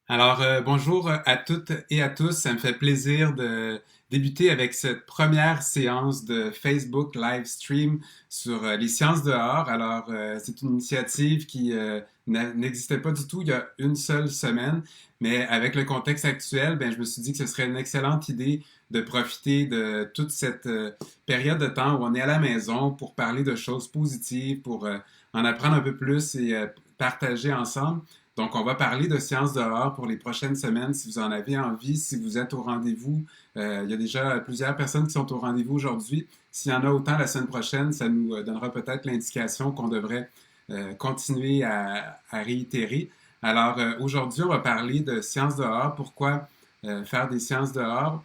Bonjour à toutes et à tous. Ça me fait plaisir de débuter avec cette première séance de Facebook live stream sur les sciences dehors. C'est une initiative qui n'existait pas du tout il y a une seule semaine, mais avec le contexte actuel, je me suis dit que ce serait une excellente idée de profiter de toute cette période de temps où on est à la maison pour parler de choses positives, pour en apprendre un peu plus et partager ensemble. Donc, on va parler de sciences dehors pour les prochaines semaines. Si vous en avez envie, si vous êtes au rendez-vous, il y a déjà plusieurs personnes qui sont au rendez-vous aujourd'hui. S'il y en a autant la semaine prochaine, ça nous donnera peut-être l'indication qu'on devrait continuer à réitérer. Aujourd'hui, on va parler de sciences dehors. Pourquoi faire des sciences dehors?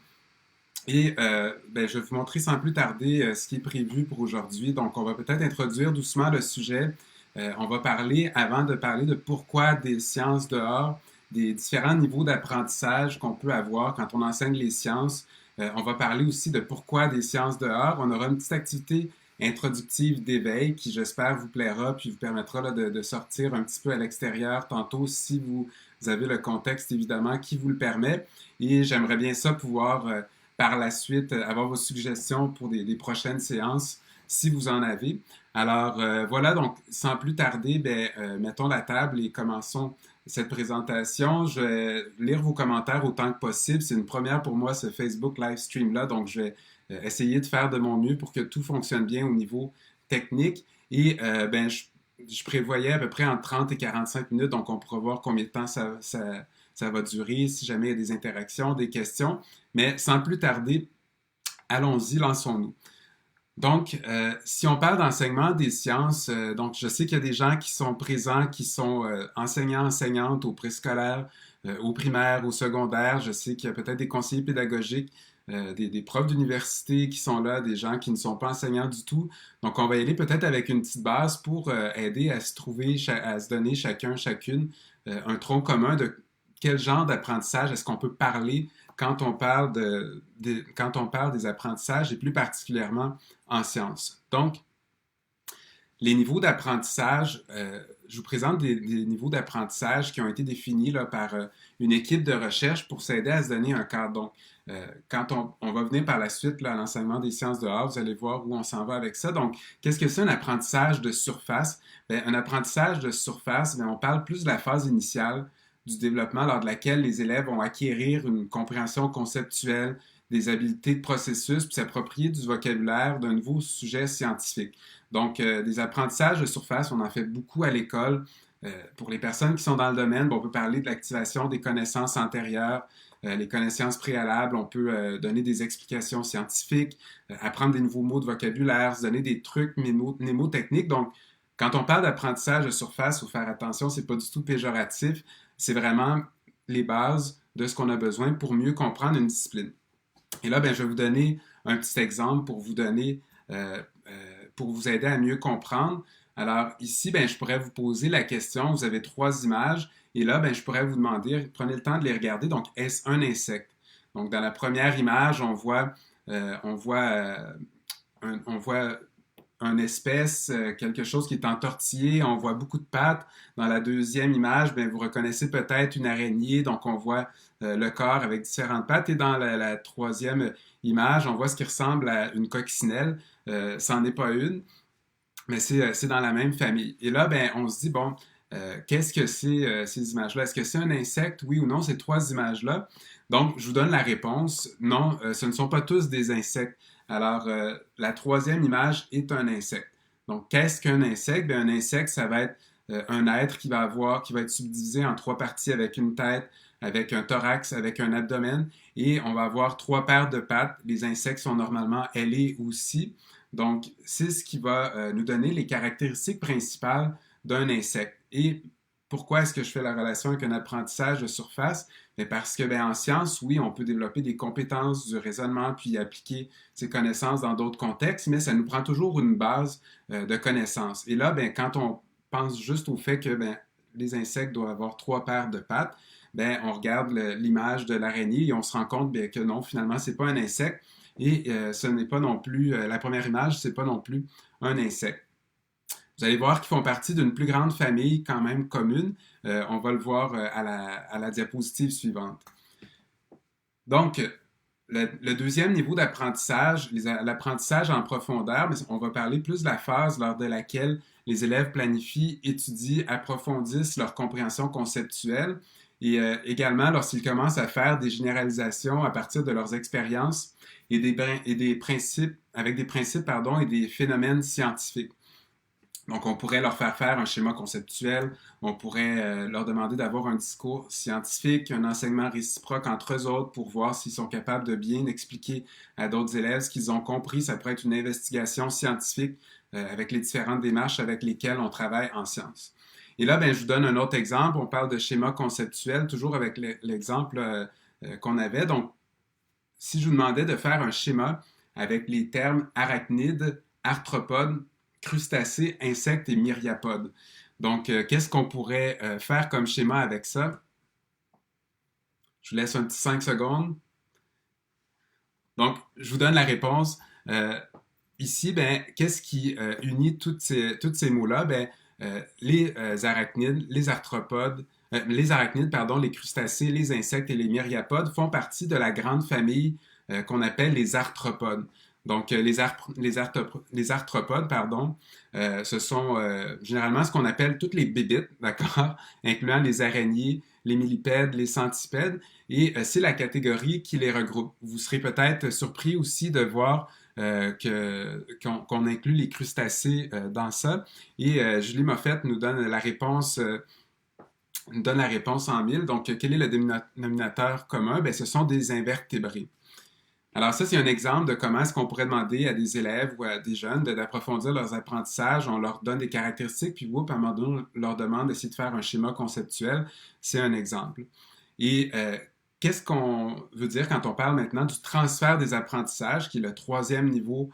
Je vais vous montrer sans plus tarder ce qui est prévu pour aujourd'hui. Donc, on va peut-être introduire doucement le sujet. On va parler, avant de parler de pourquoi des sciences dehors, des différents niveaux d'apprentissage qu'on peut avoir quand on enseigne les sciences. On va parler aussi de pourquoi des sciences dehors. On aura une petite activité introductive d'éveil qui, j'espère, vous plaira puis vous permettra là, de sortir un petit peu à l'extérieur tantôt si vous avez le contexte, évidemment, qui vous le permet. Et j'aimerais bien ça pouvoir par la suite avoir vos suggestions pour des prochaines séances si vous en avez. Voilà, donc sans plus tarder, mettons la table et commençons cette présentation. Je vais lire vos commentaires autant que possible. C'est une première pour moi, ce Facebook live stream-là, donc je vais essayer de faire de mon mieux pour que tout fonctionne bien au niveau technique. Je prévoyais à peu près entre 30 et 45 minutes, donc on pourra voir combien de temps ça va durer, si jamais il y a des interactions, des questions. Mais sans plus tarder, allons-y, lançons-nous. Donc, si on parle d'enseignement des sciences, donc je sais qu'il y a des gens qui sont présents, qui sont enseignants, enseignantes au préscolaire, au primaire, au secondaire. Je sais qu'il y a peut-être des conseillers pédagogiques, des profs d'université qui sont là, des gens qui ne sont pas enseignants du tout. Donc, on va y aller peut-être avec une petite base pour aider à se trouver, à se donner chacun, chacune un tronc commun de quel genre d'apprentissage est-ce qu'on peut parler quand on parle quand on parle des apprentissages et plus particulièrement en sciences. Donc, les niveaux d'apprentissage, je vous présente des niveaux d'apprentissage qui ont été définis là, par une équipe de recherche pour s'aider à se donner un cadre. Donc, quand on va venir par la suite là, à l'enseignement des sciences dehors, vous allez voir où on s'en va avec ça. Donc, qu'est-ce que c'est un apprentissage de surface? Un apprentissage de surface, on parle plus de la phase initiale du développement lors de laquelle les élèves vont acquérir une compréhension conceptuelle, des habiletés de processus, puis s'approprier du vocabulaire d'un nouveau sujet scientifique. Donc, des apprentissages de surface, on en fait beaucoup à l'école. Pour les personnes qui sont dans le domaine, on peut parler de l'activation des connaissances antérieures, les connaissances préalables, on peut donner des explications scientifiques, apprendre des nouveaux mots de vocabulaire, se donner des trucs mnémotechniques. Donc, quand on parle d'apprentissage de surface, il faut faire attention, c'est pas du tout péjoratif, c'est vraiment les bases de ce qu'on a besoin pour mieux comprendre une discipline. Et là, je vais vous donner un petit exemple pour vous donner, pour vous aider à mieux comprendre. Alors ici, je pourrais vous poser la question, vous avez trois images, et là, je pourrais vous demander, prenez le temps de les regarder, donc est-ce un insecte? Donc dans la première image, on voit une espèce, quelque chose qui est entortillé, on voit beaucoup de pattes. Dans la deuxième image, vous reconnaissez peut-être une araignée, donc on voit le corps avec différentes pattes. Et dans la troisième image, on voit ce qui ressemble à une coccinelle. Ça n'en est pas une, mais c'est dans la même famille. Et là, on se dit, bon, qu'est-ce que c'est ces images-là? Est-ce que c'est un insecte, oui ou non, ces trois images-là? Donc, je vous donne la réponse. Non, ce ne sont pas tous des insectes. La troisième image est un insecte. Donc, qu'est-ce qu'un insecte? Un insecte, ça va être un être qui va être subdivisé en trois parties avec une tête, avec un thorax, avec un abdomen, et on va avoir trois paires de pattes. Les insectes sont normalement ailés aussi. Donc, c'est ce qui va nous donner les caractéristiques principales d'un insecte. Et pourquoi est-ce que je fais la relation avec un apprentissage de surface? Parce que en sciences, oui, on peut développer des compétences du raisonnement puis appliquer ces connaissances dans d'autres contextes, mais ça nous prend toujours une base de connaissances. Et là, quand on pense juste au fait que les insectes doivent avoir trois paires de pattes, on regarde l'image de l'araignée et on se rend compte que non, finalement, c'est pas un insecte. Et ce n'est pas non plus, la première image, c'est pas non plus un insecte. Vous allez voir qu'ils font partie d'une plus grande famille quand même commune. On va le voir à la diapositive suivante. Donc, le deuxième niveau d'apprentissage, l'apprentissage en profondeur, mais on va parler plus de la phase lors de laquelle les élèves planifient, étudient, approfondissent leur compréhension conceptuelle et également lorsqu'ils commencent à faire des généralisations à partir de leurs expériences et des principes, avec des principes pardon, et des phénomènes scientifiques. Donc, on pourrait leur faire faire un schéma conceptuel, on pourrait leur demander d'avoir un discours scientifique, un enseignement réciproque entre eux autres pour voir s'ils sont capables de bien expliquer à d'autres élèves ce qu'ils ont compris. Ça pourrait être une investigation scientifique avec les différentes démarches avec lesquelles on travaille en sciences. Et là, ben, je vous donne un autre exemple. On parle de schéma conceptuel, toujours avec l'exemple qu'on avait. Donc, si je vous demandais de faire un schéma avec les termes arachnides, arthropodes, crustacés, insectes et myriapodes. Donc, qu'est-ce qu'on pourrait faire comme schéma avec ça? Je vous laisse un petit 5 secondes. Donc, je vous donne la réponse. Ici, ben, qu'est-ce qui unit toutes ces mots-là? Ben, les arachnides, les arachnides, pardon, les crustacés, les insectes et les myriapodes font partie de la grande famille qu'on appelle les arthropodes. Donc, les arthropodes, pardon, ce sont généralement ce qu'on appelle toutes les bébites, d'accord, incluant les araignées, les millipèdes, les centipèdes, et c'est la catégorie qui les regroupe. Vous serez peut-être surpris aussi de voir qu'on inclut les crustacés dans ça. Et Julie Moffett nous donne la réponse en mille. Donc, quel est le dénominateur commun? Bien, ce sont des invertébrés. Alors ça, c'est un exemple de comment est-ce qu'on pourrait demander à des élèves ou à des jeunes d'approfondir leurs apprentissages. On leur donne des caractéristiques, puis à un moment donné, on leur demande d'essayer de faire un schéma conceptuel. C'est un exemple. Et qu'est-ce qu'on veut dire quand on parle maintenant du transfert des apprentissages, qui est le troisième niveau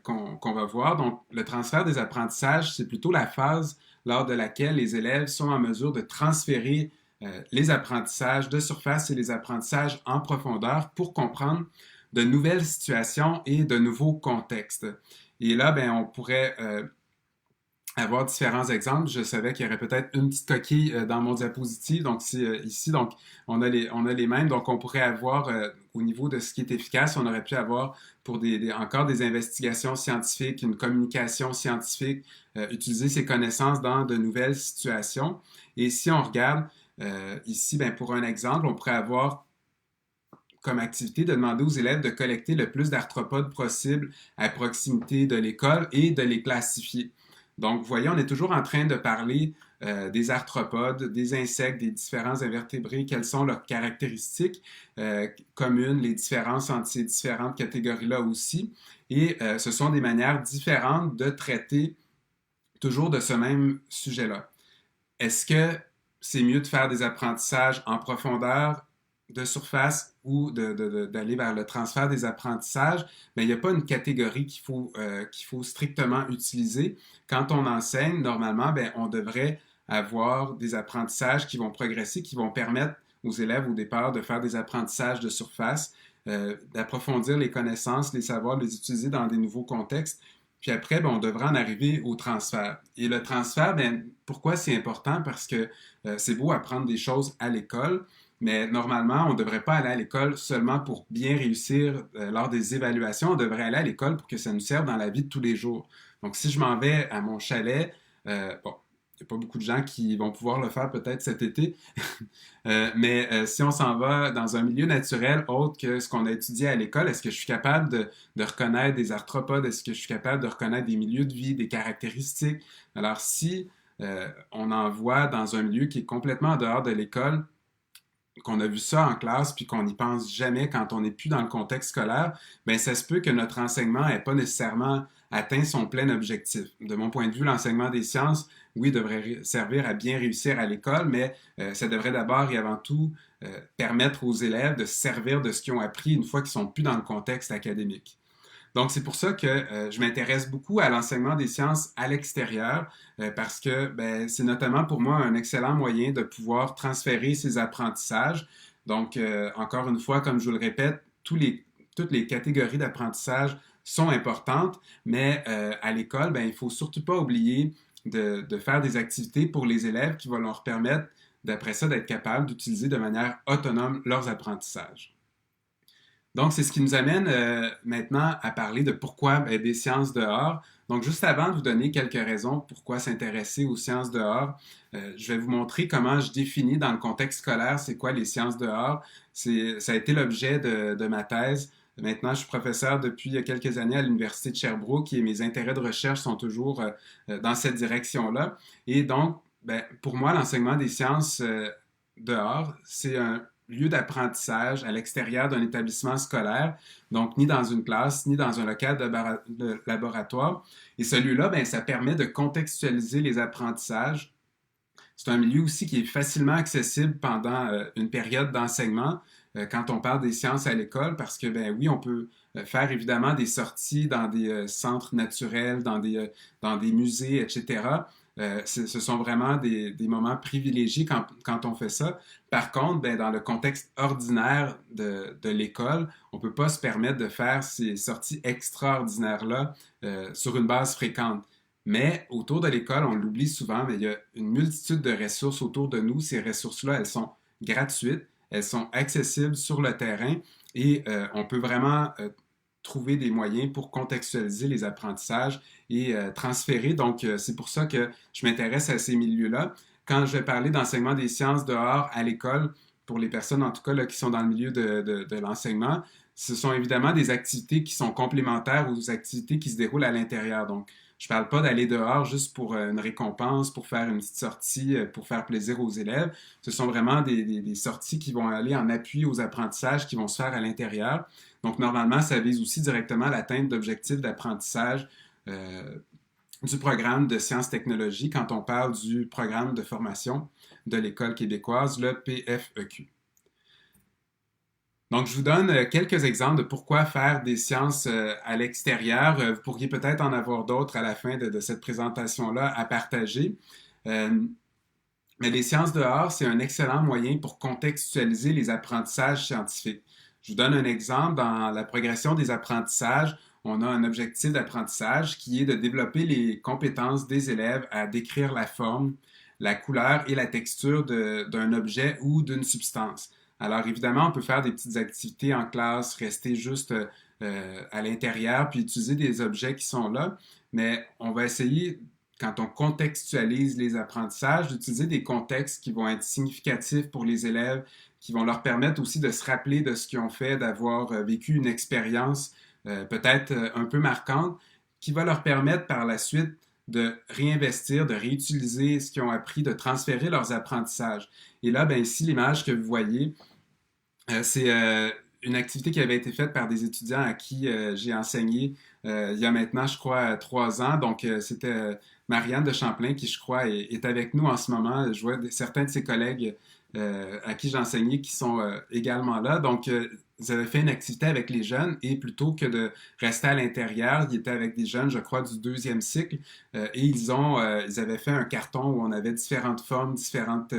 qu'on va voir? Donc, le transfert des apprentissages, c'est plutôt la phase lors de laquelle les élèves sont en mesure de transférer les apprentissages de surface et les apprentissages en profondeur pour comprendre de nouvelles situations et de nouveaux contextes. Et là, ben, on pourrait avoir différents exemples. Je savais qu'il y aurait peut-être une petite coquille dans mon diapositive. Donc, ici, donc, on a les mêmes. Donc, on pourrait avoir, au niveau de ce qui est efficace, on aurait pu avoir pour encore des investigations scientifiques, une communication scientifique, utiliser ces connaissances dans de nouvelles situations. Et si on regarde ici, ben, pour un exemple, on pourrait avoir comme activité de demander aux élèves de collecter le plus d'arthropodes possible à proximité de l'école et de les classifier. Donc, vous voyez, on est toujours en train de parler des arthropodes, des insectes, des différents invertébrés, quelles sont leurs caractéristiques communes, les différences entre ces différentes catégories-là aussi. Et ce sont des manières différentes de traiter toujours de ce même sujet-là. Est-ce que c'est mieux de faire des apprentissages en profondeur, de surface ou d'aller vers le transfert des apprentissages? Mais il n'y a pas une catégorie qu'il faut strictement utiliser. Quand on enseigne, normalement, bien, on devrait avoir des apprentissages qui vont progresser, qui vont permettre aux élèves au départ de faire des apprentissages de surface, d'approfondir les connaissances, les savoirs, les utiliser dans des nouveaux contextes. Puis après, ben, on devra en arriver au transfert. Et le transfert, ben, pourquoi c'est important? Parce que c'est beau apprendre des choses à l'école, mais normalement, on ne devrait pas aller à l'école seulement pour bien réussir lors des évaluations. On devrait aller à l'école pour que ça nous serve dans la vie de tous les jours. Donc, si je m'en vais à mon chalet, bon, il n'y a pas beaucoup de gens qui vont pouvoir le faire peut-être cet été, mais si on s'en va dans un milieu naturel autre que ce qu'on a étudié à l'école, est-ce que je suis capable de reconnaître des arthropodes? Est-ce que je suis capable de reconnaître des milieux de vie, des caractéristiques? Alors, si on en voit dans un milieu qui est complètement en dehors de l'école, qu'on a vu ça en classe puis qu'on n'y pense jamais quand on n'est plus dans le contexte scolaire, bien, ça se peut que notre enseignement n'ait pas nécessairement atteint son plein objectif. De mon point de vue, l'enseignement des sciences, oui, devrait servir à bien réussir à l'école, mais ça devrait d'abord et avant tout permettre aux élèves de se servir de ce qu'ils ont appris une fois qu'ils ne sont plus dans le contexte académique. Donc, c'est pour ça que je m'intéresse beaucoup à l'enseignement des sciences à l'extérieur, parce que ben, c'est notamment pour moi un excellent moyen de pouvoir transférer ces apprentissages. Donc, encore une fois, comme je vous le répète, toutes les catégories d'apprentissage sont importantes, mais à l'école, ben, il faut surtout pas oublier de faire des activités pour les élèves qui vont leur permettre, d'après ça, d'être capables d'utiliser de manière autonome leurs apprentissages. Donc, c'est ce qui nous amène maintenant à parler de pourquoi des sciences dehors. Donc, juste avant de vous donner quelques raisons pourquoi s'intéresser aux sciences dehors, je vais vous montrer comment je définis dans le contexte scolaire c'est quoi les sciences dehors. Ça a été l'objet de ma thèse. Maintenant, je suis professeur depuis quelques années à l'Université de Sherbrooke et mes intérêts de recherche sont toujours dans cette direction-là. Et donc, ben, pour moi, l'enseignement des sciences dehors, c'est un lieu d'apprentissage à l'extérieur d'un établissement scolaire, donc ni dans une classe, ni dans un local de laboratoire. Et ce lieu-là, ben, ça permet de contextualiser les apprentissages. C'est un milieu aussi qui est facilement accessible pendant une période d'enseignement quand on parle des sciences à l'école, parce que, ben oui, on peut faire évidemment des sorties dans des centres naturels, dans des musées, etc. Ce sont vraiment des moments privilégiés quand on fait ça. Par contre, ben, dans le contexte ordinaire de l'école, on ne peut pas se permettre de faire ces sorties extraordinaires-là sur une base fréquente. Mais autour de l'école, on l'oublie souvent, mais il y a une multitude de ressources autour de nous. Ces ressources-là, elles sont gratuites, elles sont accessibles sur le terrain et on peut vraiment trouver des moyens pour contextualiser les apprentissages et transférer. Donc, c'est pour ça que je m'intéresse à ces milieux-là. Quand je vais parler d'enseignement des sciences dehors à l'école, pour les personnes en tout cas là, qui sont dans le milieu de l'enseignement, ce sont évidemment des activités qui sont complémentaires aux activités qui se déroulent à l'intérieur. Donc, je ne parle pas d'aller dehors juste pour une récompense, pour faire une petite sortie, pour faire plaisir aux élèves. Ce sont vraiment des sorties qui vont aller en appui aux apprentissages qui vont se faire à l'intérieur. Donc, normalement, ça vise aussi directement l'atteinte d'objectifs d'apprentissage du programme de sciences-technologies quand on parle du programme de formation de l'École québécoise, le PFEQ. Donc, je vous donne quelques exemples de pourquoi faire des sciences à l'extérieur. Vous pourriez peut-être en avoir d'autres à la fin de cette présentation-là à partager. Mais les sciences dehors, c'est un excellent moyen pour contextualiser les apprentissages scientifiques. Je vous donne un exemple. Dans la progression des apprentissages, on a un objectif d'apprentissage qui est de développer les compétences des élèves à décrire la forme, la couleur et la texture d'un objet ou d'une substance. Alors évidemment, on peut faire des petites activités en classe, rester juste à l'intérieur, puis utiliser des objets qui sont là, mais on va essayer, quand on contextualise les apprentissages, d'utiliser des contextes qui vont être significatifs pour les élèves, qui vont leur permettre aussi de se rappeler de ce qu'ils ont fait, d'avoir vécu une expérience peut-être un peu marquante, qui va leur permettre par la suite de réinvestir, de réutiliser ce qu'ils ont appris, de transférer leurs apprentissages. Et là, ben ici, l'image que vous voyez, c'est une activité qui avait été faite par des étudiants à qui j'ai enseigné il y a maintenant, je crois, 3 ans. Donc, c'était Marianne de Champlain qui, je crois, est avec nous en ce moment. Je vois certains de ses collègues à qui j'ai enseigné qui sont également là. Donc, ils avaient fait une activité avec les jeunes et plutôt que de rester à l'intérieur, ils étaient avec des jeunes, je crois, du deuxième cycle et ils avaient fait un carton où on avait différentes formes, différentes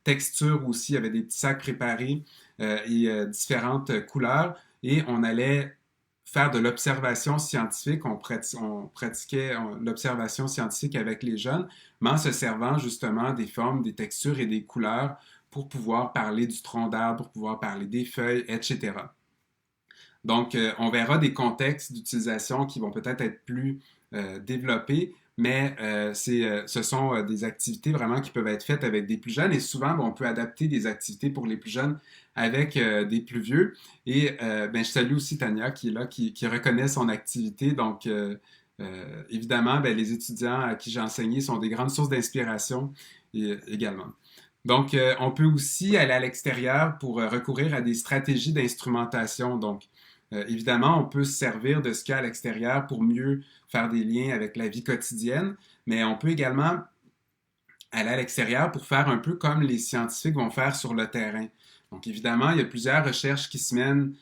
textures aussi. Il y avait des petits sacs préparés et différentes couleurs et on allait faire de l'observation scientifique. On pratiquait l'observation scientifique avec les jeunes, mais en se servant justement des formes, des textures et des couleurs pour pouvoir parler du tronc d'arbre, pour pouvoir parler des feuilles, etc. Donc, on verra des contextes d'utilisation qui vont peut-être être plus développés, mais ce sont des activités vraiment qui peuvent être faites avec des plus jeunes et souvent, on peut adapter des activités pour les plus jeunes avec des plus vieux. Et ben, je salue aussi Tania qui est là, qui reconnaît son activité. Donc, évidemment, ben, les étudiants à qui j'ai enseigné sont des grandes sources d'inspiration également. Donc, on peut aussi aller à l'extérieur pour recourir à des stratégies d'instrumentation. Donc, évidemment, on peut se servir de ce qu'il y a à l'extérieur pour mieux faire des liens avec la vie quotidienne, mais on peut également aller à l'extérieur pour faire un peu comme les scientifiques vont faire sur le terrain. Donc, évidemment, il y a plusieurs recherches qui se mènent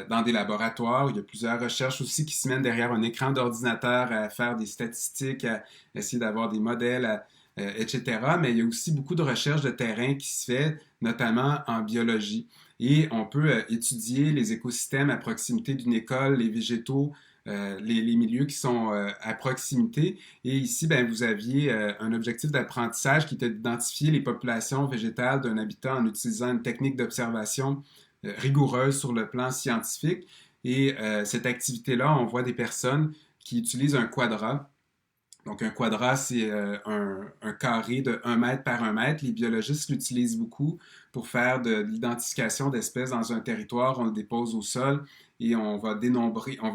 dans des laboratoires. Il y a plusieurs recherches aussi qui se mènent derrière un écran d'ordinateur à faire des statistiques, à essayer d'avoir des modèles, etc. Mais il y a aussi beaucoup de recherches de terrain qui se fait, notamment en biologie. Et on peut étudier les écosystèmes à proximité d'une école, les végétaux, les milieux qui sont à proximité. Et ici, ben, vous aviez un objectif d'apprentissage qui était d'identifier les populations végétales d'un habitat en utilisant une technique d'observation rigoureuse sur le plan scientifique. Et cette activité-là, on voit des personnes qui utilisent un quadrat. Donc, un quadrat, c'est un carré de 1 mètre par 1 mètre. Les biologistes l'utilisent beaucoup pour faire de l'identification d'espèces dans un territoire. On le dépose au sol et on va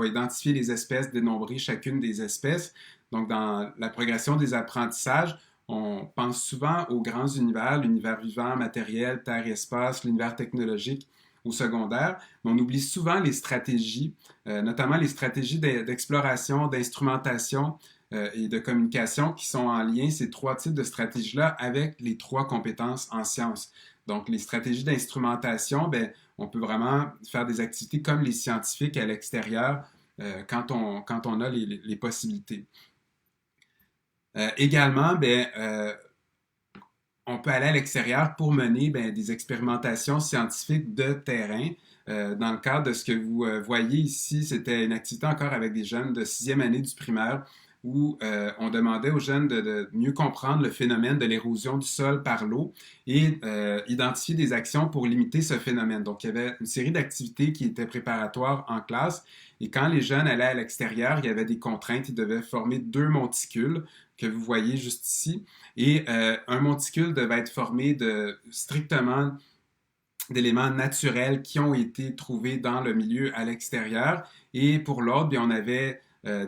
identifier les espèces, dénombrer chacune des espèces. Donc, dans la progression des apprentissages, on pense souvent aux grands univers, l'univers vivant, matériel, terre et espace, l'univers technologique au secondaire, mais on oublie souvent les stratégies, notamment les stratégies d'exploration, d'instrumentation, et de communication qui sont en lien, ces trois types de stratégies-là, avec les trois compétences en sciences. Donc, les stratégies d'instrumentation, ben, on peut vraiment faire des activités comme les scientifiques à l'extérieur quand on a les possibilités. Également, ben, on peut aller à l'extérieur pour mener ben, des expérimentations scientifiques de terrain. Dans le cadre de ce que vous voyez ici, c'était une activité encore avec des jeunes de 6e année du primaire où on demandait aux jeunes de mieux comprendre le phénomène de l'érosion du sol par l'eau et identifier des actions pour limiter ce phénomène. Donc, il y avait une série d'activités qui étaient préparatoires en classe et quand les jeunes allaient à l'extérieur, il y avait des contraintes. Ils devaient former 2 monticules que vous voyez juste ici. Et un monticule devait être formé de strictement d'éléments naturels qui ont été trouvés dans le milieu à l'extérieur. Et pour l'autre, bien, on avait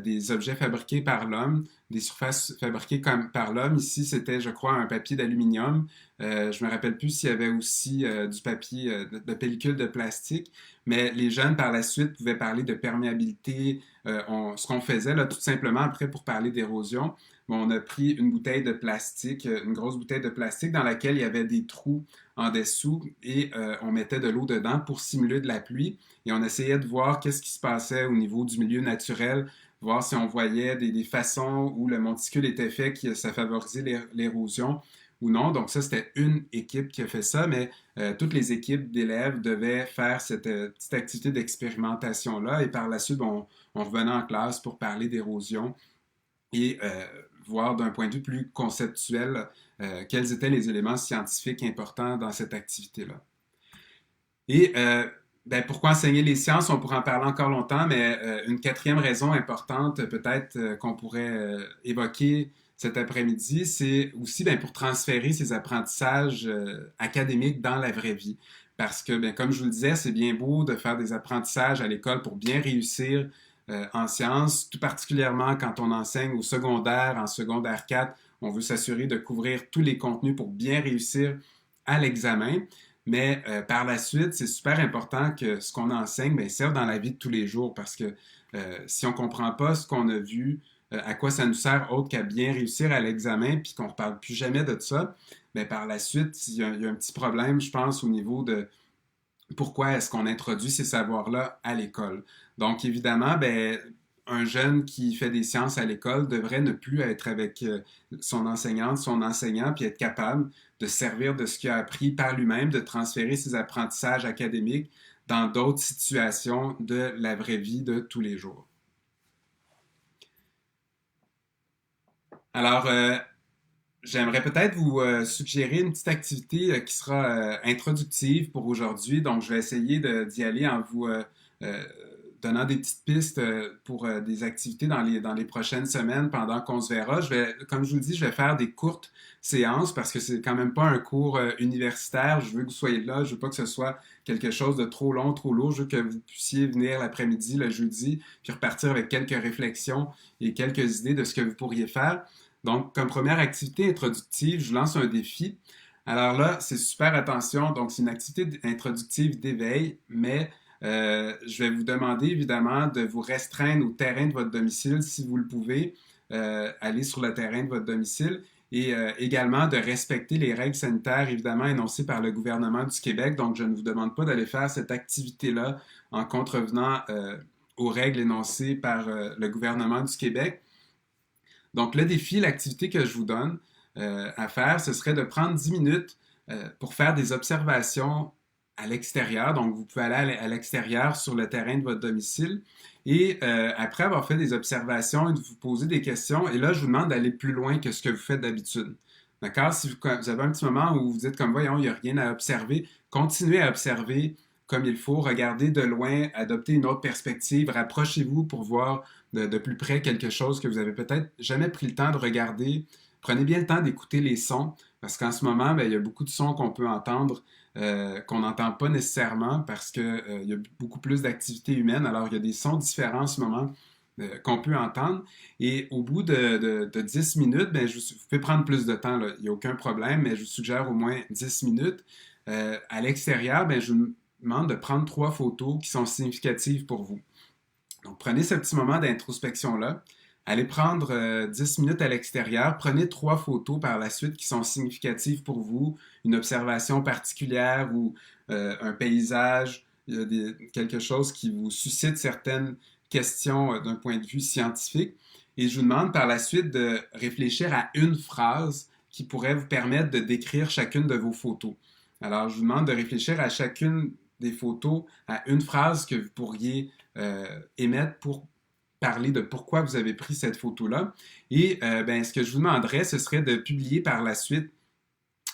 des objets fabriqués par l'homme, des surfaces fabriquées comme par l'homme. Ici, c'était, je crois, un papier d'aluminium. Je me rappelle plus s'il y avait aussi du papier, de pellicule de plastique. Mais les jeunes, par la suite, pouvaient parler de perméabilité. Ce qu'on faisait, là, tout simplement, après, pour parler d'érosion, bon, on a pris une bouteille de plastique, une grosse bouteille de plastique dans laquelle il y avait des trous en dessous et on mettait de l'eau dedans pour simuler de la pluie et on essayait de voir qu'est-ce qui se passait au niveau du milieu naturel, voir si on voyait des façons où le monticule était fait, que ça favorisait l'érosion ou non. Donc ça, c'était une équipe qui a fait ça, mais toutes les équipes d'élèves devaient faire cette petite activité d'expérimentation-là et par la suite, on revenait en classe pour parler d'érosion et voir d'un point de vue plus conceptuel quels étaient les éléments scientifiques importants dans cette activité-là. Et ben, pourquoi enseigner les sciences? On pourrait en parler encore longtemps, mais une quatrième raison importante peut-être qu'on pourrait évoquer cet après-midi, c'est aussi ben, pour transférer ces apprentissages académiques dans la vraie vie. Parce que, ben, comme je vous le disais, c'est bien beau de faire des apprentissages à l'école pour bien réussir en sciences, tout particulièrement quand on enseigne au secondaire, en secondaire 4, on veut s'assurer de couvrir tous les contenus pour bien réussir à l'examen. Mais par la suite, c'est super important que ce qu'on enseigne bien, serve dans la vie de tous les jours parce que si on ne comprend pas ce qu'on a vu, à quoi ça nous sert autre qu'à bien réussir à l'examen puis qu'on ne reparle plus jamais de ça, bien, par la suite, il y a un petit problème, je pense, au niveau de pourquoi est-ce qu'on introduit ces savoirs-là à l'école. Donc, évidemment, ben, un jeune qui fait des sciences à l'école devrait ne plus être avec son enseignante, son enseignant, puis être capable de servir de ce qu'il a appris par lui-même, de transférer ses apprentissages académiques dans d'autres situations de la vraie vie de tous les jours. Alors, j'aimerais peut-être vous suggérer une petite activité qui sera introductive pour aujourd'hui. Donc, je vais essayer d'y aller en vous euh, donnant des petites pistes pour des activités dans les prochaines semaines pendant qu'on se verra. Comme je vous le dis, je vais faire des courtes séances parce que c'est quand même pas un cours universitaire. Je veux que vous soyez là. Je veux pas que ce soit quelque chose de trop long, trop lourd. Je veux que vous puissiez venir l'après-midi, le jeudi, puis repartir avec quelques réflexions et quelques idées de ce que vous pourriez faire. Donc, comme première activité introductive, je lance un défi. Alors là, c'est super attention. Donc, c'est une activité introductive d'éveil, mais je vais vous demander évidemment de vous restreindre au terrain de votre domicile si vous le pouvez, aller sur le terrain de votre domicile et également de respecter les règles sanitaires évidemment énoncées par le gouvernement du Québec. Donc, je ne vous demande pas d'aller faire cette activité-là en contrevenant aux règles énoncées par le gouvernement du Québec. Donc, le défi, l'activité que je vous donne à faire, ce serait de prendre 10 minutes pour faire des observations à l'extérieur. Donc, vous pouvez aller à l'extérieur sur le terrain de votre domicile. Et après avoir fait des observations et de vous poser des questions, et là, je vous demande d'aller plus loin que ce que vous faites d'habitude. D'accord? Si vous avez un petit moment où vous dites comme, voyons, il n'y a rien à observer, continuez à observer comme il faut, regardez de loin, adoptez une autre perspective, rapprochez-vous pour voir de plus près quelque chose que vous avez peut-être jamais pris le temps de regarder. Prenez bien le temps d'écouter les sons, parce qu'en ce moment, ben, il y a beaucoup de sons qu'on peut entendre qu'on n'entend pas nécessairement parce qu'il y a beaucoup plus d'activité humaine. Alors, il y a des sons différents en ce moment qu'on peut entendre. Et au bout de 10 minutes, ben, vous pouvez prendre plus de temps, là. Il n'y a aucun problème, mais je vous suggère au moins 10 minutes. À l'extérieur, ben, je vous demande de prendre 3 photos qui sont significatives pour vous. Donc, prenez ce petit moment d'introspection-là. Allez prendre 10 minutes à l'extérieur. Prenez 3 photos par la suite qui sont significatives pour vous. Une observation particulière ou un paysage, quelque chose qui vous suscite certaines questions d'un point de vue scientifique. Et je vous demande par la suite de réfléchir à une phrase qui pourrait vous permettre de décrire chacune de vos photos. Alors, je vous demande de réfléchir à chacune des photos, à une phrase que vous pourriez émettre pour parler de pourquoi vous avez pris cette photo-là. Et ben, ce que je vous demanderais, ce serait de publier par la suite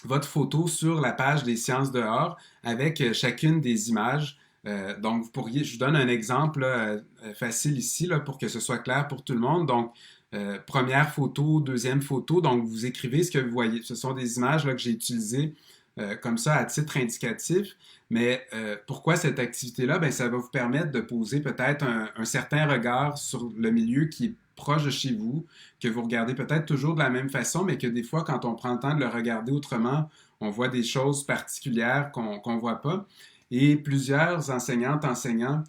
votre photo sur la page des Sciences dehors avec chacune des images. Donc, vous pourriez, je vous donne un exemple là, facile ici là, pour que ce soit clair pour tout le monde. Donc, première photo, deuxième photo, donc vous écrivez ce que vous voyez. Ce sont des images là, que j'ai utilisées comme ça à titre indicatif. Mais pourquoi cette activité-là? Ben, ça va vous permettre de poser peut-être un certain regard sur le milieu qui est proche de chez vous, que vous regardez peut-être toujours de la même façon, mais que des fois, quand on prend le temps de le regarder autrement, on voit des choses particulières qu'on ne voit pas. Et plusieurs enseignantes, enseignants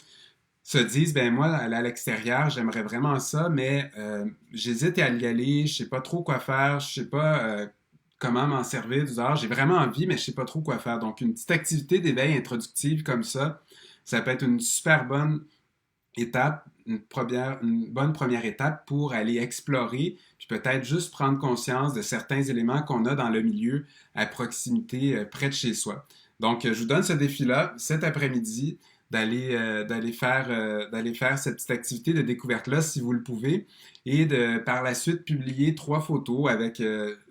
se disent, ben moi, aller à l'extérieur, j'aimerais vraiment ça, mais j'hésite à y aller, je sais pas trop quoi faire, je sais pas comment m'en servir du dehors. J'ai vraiment envie, mais je sais pas trop quoi faire. Donc, une petite activité d'éveil introductive comme ça peut être une super bonne étape, une bonne première étape pour aller explorer, puis peut-être juste prendre conscience de certains éléments qu'on a dans le milieu à proximité, près de chez soi. Donc, je vous donne ce défi-là cet après-midi d'aller faire cette petite activité de découverte-là si vous le pouvez et de par la suite publier 3 photos avec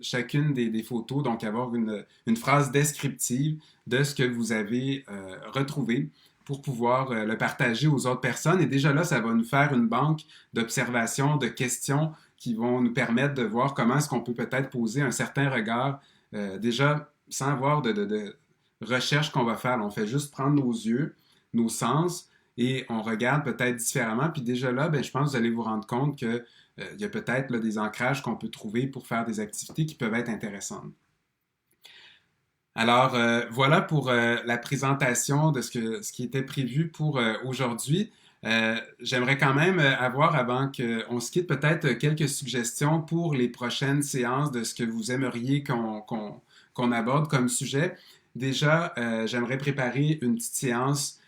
chacune des photos, donc avoir une phrase descriptive de ce que vous avez retrouvé pour pouvoir le partager aux autres personnes. Et déjà là, ça va nous faire une banque d'observations, de questions qui vont nous permettre de voir comment est-ce qu'on peut peut-être poser un certain regard déjà sans avoir de recherche qu'on va faire. Là, on fait juste prendre nos yeux, nos sens et on regarde peut-être différemment. Puis déjà là, ben, je pense que vous allez vous rendre compte qu'il y a peut-être là, des ancrages qu'on peut trouver pour faire des activités qui peuvent être intéressantes. Alors, voilà pour la présentation de ce qui était prévu pour aujourd'hui. J'aimerais quand même avoir, avant qu'on se quitte, peut-être quelques suggestions pour les prochaines séances de ce que vous aimeriez qu'on aborde comme sujet. Déjà, j'aimerais préparer une petite séance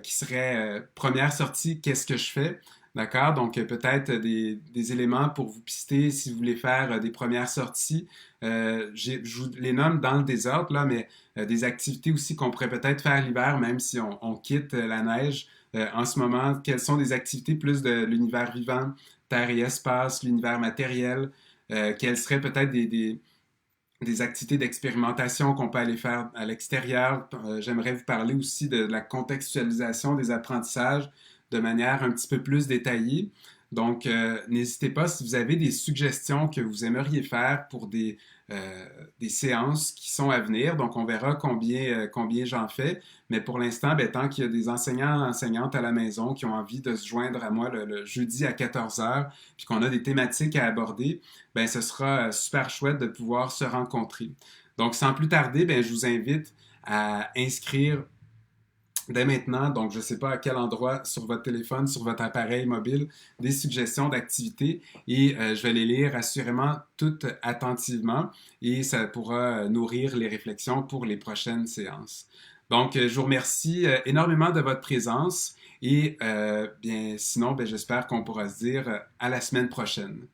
qui serait première sortie, qu'est-ce que je fais? D'accord? Donc, peut-être des éléments pour vous pister si vous voulez faire des premières sorties. Je vous les nomme dans le désordre, là, mais des activités aussi qu'on pourrait peut-être faire l'hiver, même si on quitte la neige. En ce moment, quelles sont des activités plus de l'univers vivant, terre et espace, l'univers matériel? Quelles seraient peut-être des activités d'expérimentation qu'on peut aller faire à l'extérieur? J'aimerais vous parler aussi de la contextualisation des apprentissages de manière un petit peu plus détaillée. Donc, n'hésitez pas si vous avez des suggestions que vous aimeriez faire pour des séances qui sont à venir. Donc, on verra combien j'en fais. Mais pour l'instant, ben, tant qu'il y a des enseignants et enseignantes à la maison qui ont envie de se joindre à moi le jeudi à 14 heures, puis qu'on a des thématiques à aborder, ben, ce sera super chouette de pouvoir se rencontrer. Donc, sans plus tarder, ben, je vous invite à inscrire dès maintenant, donc je ne sais pas à quel endroit sur votre téléphone, sur votre appareil mobile, des suggestions d'activités et je vais les lire assurément toutes attentivement et ça pourra nourrir les réflexions pour les prochaines séances. Donc, je vous remercie énormément de votre présence et bien sinon, ben, j'espère qu'on pourra se dire à la semaine prochaine.